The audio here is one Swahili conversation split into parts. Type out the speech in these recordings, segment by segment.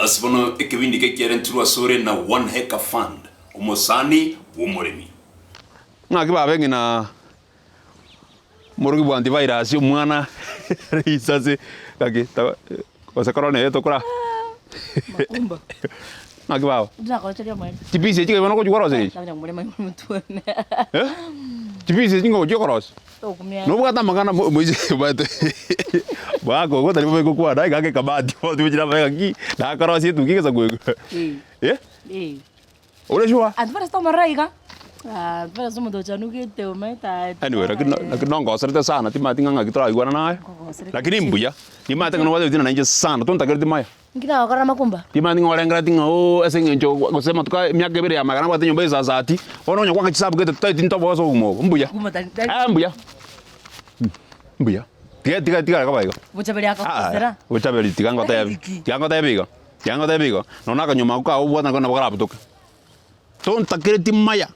Asibono ekibindi kekiarenturwa sore na One Hectare Fund umusani w'umurimi Nakibabe ngina murugi bwa Antivirus umwana risase kage osakorone yeto kora Makumba. Nakibabe Ndakora cyo mwana. Tipisi chike bano ko jukora se Tipisi chingo jukora No bugata magana muize bate Bako ko tari beko kwa dai kage kabati po tujira bega ki na karo si tu kike sa gwego Ore shua Antivirus to maraiga Antivirus mo do chanu ke te o mai ta Anyway lakini ngosere sana timati nganga kitora igwana naye lakini mbuya timati ngano wale tina nje sana tonta kere timaya Ngina wakara makumba timati ngore ngara tinga o esengencho gosema tuka myaka bere ya magana kwa tinyo beza zati ono nyakwa kisabu kete tai tinto boso gumo mbuya mbuya mbuya tiga kabayo Bochaberi akakosera Bochaberi tigango ta biga nona kanyuma ka ubwana kona bakara butoka tonta kere timaya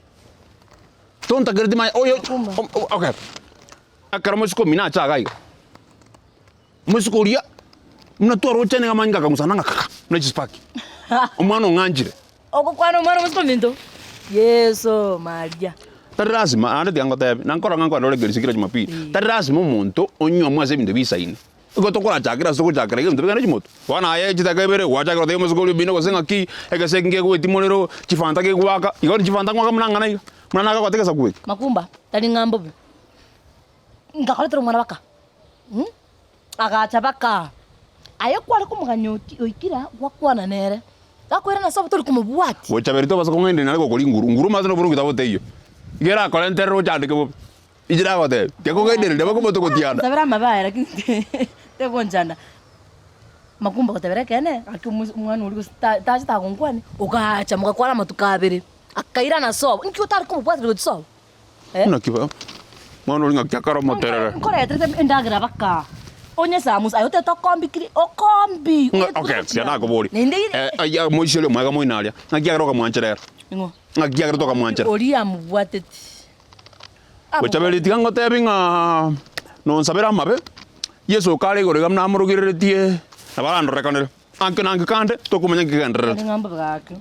oyo okay akara musiko mina chaga iga musiko ria mna toro chene ngamanga kamusananga kaka mna chispaki umwana nganjire Oko kwano mwana musiko mindo Yeso Maria Tarasima ande tiango tabe nankora ngangwa dole gerisikira Jumapili tarasima umuntu onyo mwase binde bisaine gotokora chakira soko chakira ngi mtebega n'imoto wana aye chitakebere wachakira temo soko bino kosenga ki egase nge ku etimolero chifanta ke gwaka igoni chifanta ngwa mnanga naiga mnanga kwa tekesa kuwe Makumba tali ngambo bi ngakole tro mwana baka agacha baka aye kwale kumuganyoti oikira gwakwana nere gakwera na sabato kumubwati Bochaberi to basa kongende nale kokoli nguru mazo no burungu tabote iyo igera kola ntero chande ke bo ijira gote ke kongende ndeba ko moto kotiana tabera mabaya lakini te bonjana Makumba kotabera kene akimwana uri taje ta kongwani ugacha mugakwara matukabere akaira na sobo nkyo tari kumubwati ngo sobo nakiba mwana uri ngakyakara moterere nkora yatrete endagira baka Onye samus ayote to kombikiri okombi okay siana ko bori ya moishele mwaga moinalia ngakyakara ka mwancherera ngo ngakyakara to ka mwanchera Oria mubwateti Bochaberi tigango tebinga no sabera mabe Yesu kale gore gamna murugiretie abarando rekonere anke nanke kande to kumenya kigandere ngamba bwake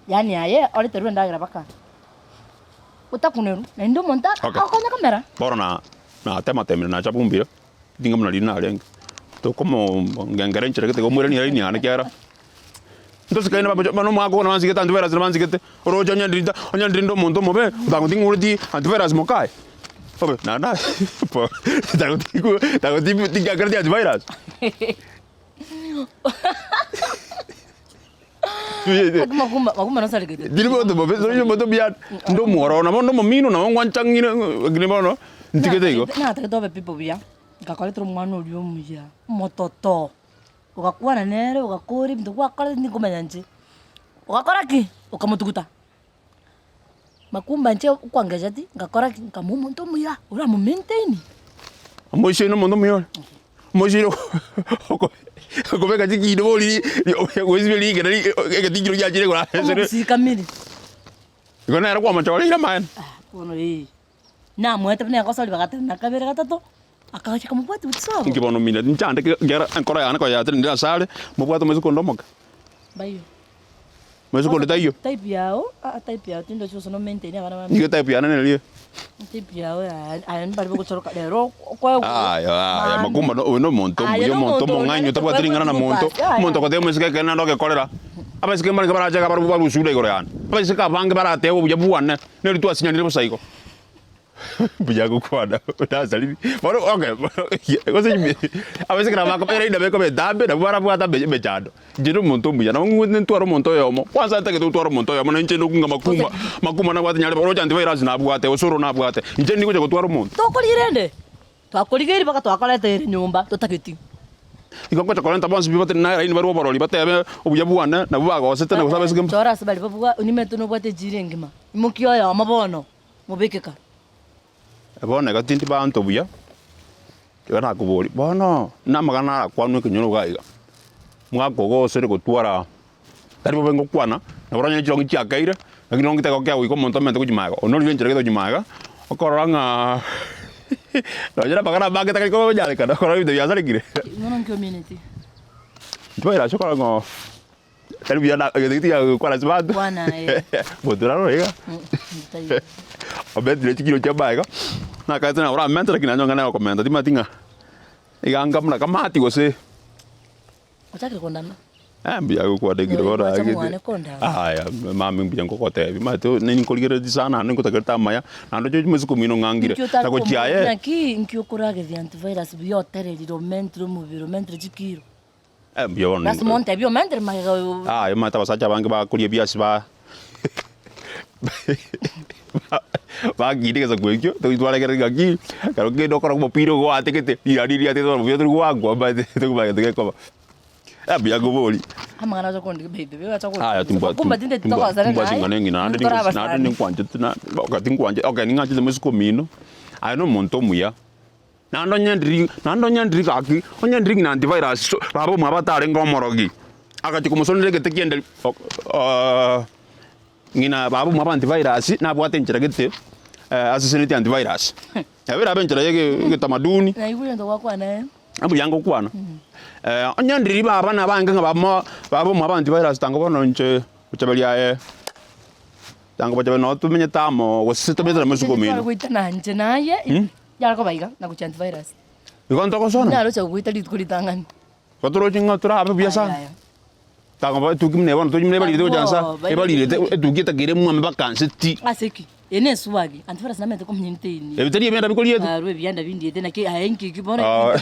yani aye ori teru ndagira baka utakuneru na ndo monta akonya kamera bora na tema na chapumbio dinga mna lina leng to como ngangarenche que te como ni lina na kiara entonces kaina ba no mago na nzigeta Antivirus na nzigete roja nyandrinda mondo mobe utango tingurudi Antivirus mokai obe na po tango tinga kardi Antivirus Makumba no sale kete Dilbo to mobe so moto bia ndo moro na mondo momino na ngwanchangina gnibono ntikete igo na ta dobe people bia ngakole tro mwana uri omuya mototo ugakwana nere ugakori mtu gwakora ndi kumenya nje ugakora ki ukamutukuta Makumba nje ukwangeja ti ngakora ki ngamumuntu omuya ura mu maintain Moishe no mondo miyo Moishe ko beka tiki do boli wezi beli ngari ke tigiro ya jire gora si kamili igona era kwa machole ira man kono na mwete bne akosali bagata na kabere gatato akacha kamubwati utsawo ngibono mina nchande ngera ankora yana ko ya trinda sale mubwato mezu kondomoka bayo mezu ko tayo type yao type yao tindo chuso no maintain abana ngi type yana ne type yao ayan barbo ko choroka lero kwa ya Makumba no monto monganyo tabwa tringana na monto ko temo sike kana ndo ke kolera apa sike mara bara jaga baru baru sude gore yan apa sike bange bara te obuja buwana ne ritu asinya ne bosaiko buja ko kwada ta salibi baro okay ko se mi apa sike na makapere ida be ko be dambe na bara buata be chado jiro monto buja na ngun ntwaro monto yomo kwanza ta ke ntwaro monto yomo na nche no kunga Makumba na kwata nyale baro Antivirus na buate Osoro na buate nche ndiko ko twaro monto to kolirende twakoligeri baka twakolete nyumba totaketi Ikongo chakora ntabonsi bibate na ina baro baro libate abe obuya buana na bubaga osete na kusabe sigem tora sabali babuga unimeto no bwate jirengima imukiyo ya mabono mubekeka abona gatinti ba anto buya kana kuboli bono na magana kwanu kinyono gaiga mwagogo sere gutwara tari bobengo kwana na boranya chiro ngichakaire lakini ngite ko kya wiko monto mente kujimaga onoli venture ke kujimaga okoranga no jera bagara bageta ko jale kana ko video ya sare kire non community Antivirus ko ngo Tari biana ya kwa lazima. Bwana Botura roega. Obedire chikiro cha baega. Na kaza na ora mentra kinanyonga na komenda timatinga. Iganga mna kamati gose. Utaki kondana. Mbia kwa de girora agi. Aya mami mbia ngokote bi mato nini koligere disana nini kotakata maya na ndo joji musuko mino ngangire na ko chiaye naki nkiokurage vya antivirus bio tereriro mentro mubiro mentre chikiro mbia wona nas monte bio mentre maga yo mata basacha bange ba kulie biasi ba ba gidi ka kwekyo to itwala kere gaki karo ke dokora mo piro go atekete irari ate to bio to wangu ba to ba ke ko bia go boli amana zo kondi bebe bebe acha ko tumba kumba tinde toka zara tumba singane ngina na ndi kwanje tuna ka tinkwanje okay ninga chize musiko mino no monto muya na ndo nyandri kaki onyandri na antivirus babo mwabatare ngomorogi akati kumusonere gete kiende ngina babo mwaba antivirus na bwate nchira gete assassinate antivirus yabira benchira yege tamaduni na ibuye ndo wakwa na abu yango kwana onyandiri baba na banga babo mwaba antivirus tango bono nche uchabelia tango bachabe no tumenye tamo wasito betara musiko mino kuitana nje naye yara ko baiga na kuchanti virus ikonto ko sona nalo cha kuita lituri tangani kotoro chinga tura abe biasa tango ba tukimne bono tukimne bali de jansa e bali de tukita gere mu amba kanseti aseki ene suwagi antivirus na mente ko mnyinteni e bitari benda bikoli yetu arwe byanda bindi yete na ke ayenki kibona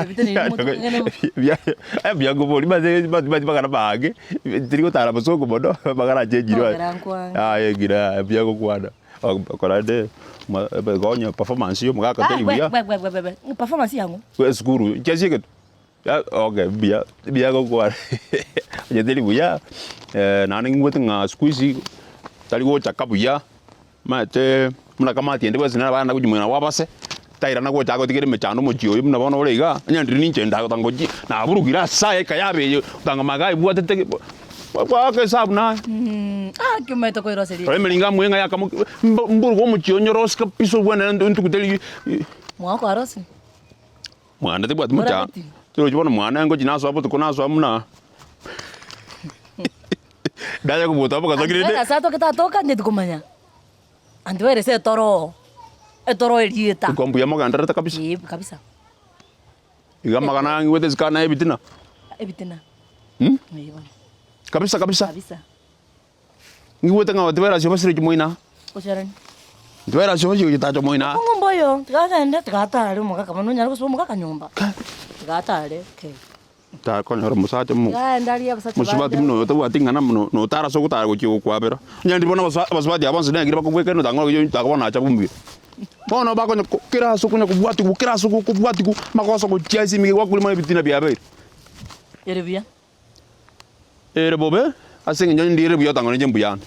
bitani bia bia go boli ba bagara bage tiri ko tara basoko bodo bagara jejiro gira bia go kwada korade gonya performance yo mga ka teli bia performance yangu ko skuru jesike okay bia go kwada je teli bia na ningi ngotinga squeeze tali go chakabuya mate muna kama tiende basi na bana kujumuna wabase taira na go chago tigere mechano mochio muna bono olega nyandiri ninche ndago tangoji na burugira sae kayabe tanga magai buatete kwa ke sabna kimeto ko iroseri ole melinga mwenga yakamo mburu go mochio nyoroska piso bwana ndu kuteli mwako arosi mwana te bwat mucha tiro jibona mwana ngo jinaso apo tukonaso amuna daya kubuta apo kasagirede sasa toka nditukumanya antivirus etoro elieta kombu ya maganda kabisa kabisa igama kana ngwete zikana ebitina kabisa ngwete ngawa antivirus yo basire kimoina osharani antivirus yo yo tacho moina ngomboyo tikagende tikatare mukaka mano nyari kusuba mukaka nyumba tikatare ke ta konyoro musacha mu ndari abasacha musubati muno to atingana muno no tara so kutara kuchigo kwabera nyandi bona basubati abanse ngira bakugweka no tango yo takabona acha bumbi bona bakonya kira so kunya kubwati kira so kubwati ku makoso ku chiasi mi wakulima bitina biabe yerebia bobe asenga nyo ndire byo tango nje mbuyana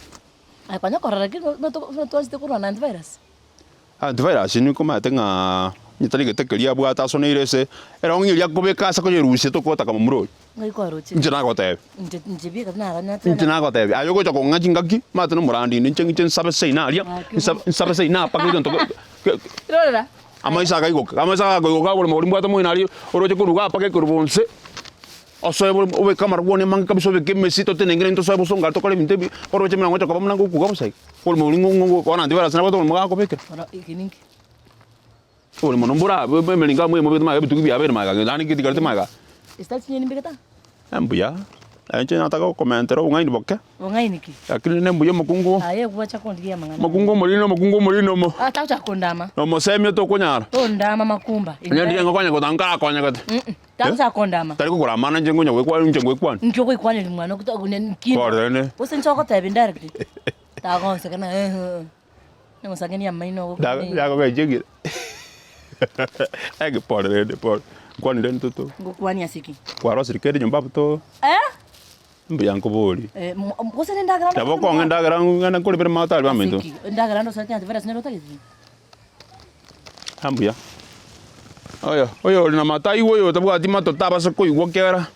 ai panya korara ki no to asite corona antivirus ni koma tenga nitali getekeria bwata so neirese era ongi ya kobeka sa ko yerusi to kota kama muro ngai ko arochi njana ko tebe nje ka na ranya njana ko tebe ayo ko ko ngaji ngaki mata no murandi ni chen sabe sei na ria sabe sei na pa ko to rora amaisa kai ko ka ko mo rimbo to mo inari oroje ko ruga pa ke ko bonse oso obe kamar woni manga kabiso be kemesito tenengere into so busonga to kole minte oroje mna ngoto ko mna ko ko sai ko mo ngo ko na antivirus na to mo ga ko beke ikininki ole mo nombora be melinga mo be tuki bia be maga ngani ki digarte maga está tiene bigata ambuya anje na taka komentero ungai ni bokke ungai niki akili ne mbuya makungo aye kuacha kondigia mangana makungo molino mo tacha kondama mo semyo to kunyara to ndama makumba nyandi ngo kwanya ko tanga kwanya ko tacha kondama tari ko kura mana nje ngonya we kwa nje ngwe kwana nkyo ko ikwane limwana kuta kunenki korene usencho ko tabe indirectly ta ko se kana ngo sageni ya maino ko ya ko jegi ege por kwani den to ngokwani asiki kwa rosi kede nyumba to mbiyanko boli mose ndagara tabo ko ndagara ngana ko libere mata ba mento ndagara ndo sati antivirus nero tagizi ambuya oyo na mata iwo yo tabo ati mato taba se ko iwo kera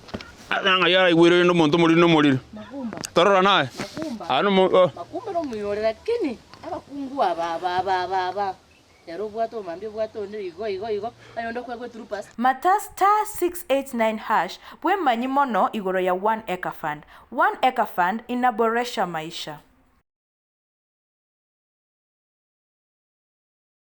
anga yara iwere no monto molino makumba torora nae makumba ano makumba no muyore lakini abakungu aba Yaro bwato mambie bwato ndi igo ayondo kwa troopers. Mata *689# bwe manyi mono igoro ya 1 acre fund. 1 acre fund inaboresha maisha.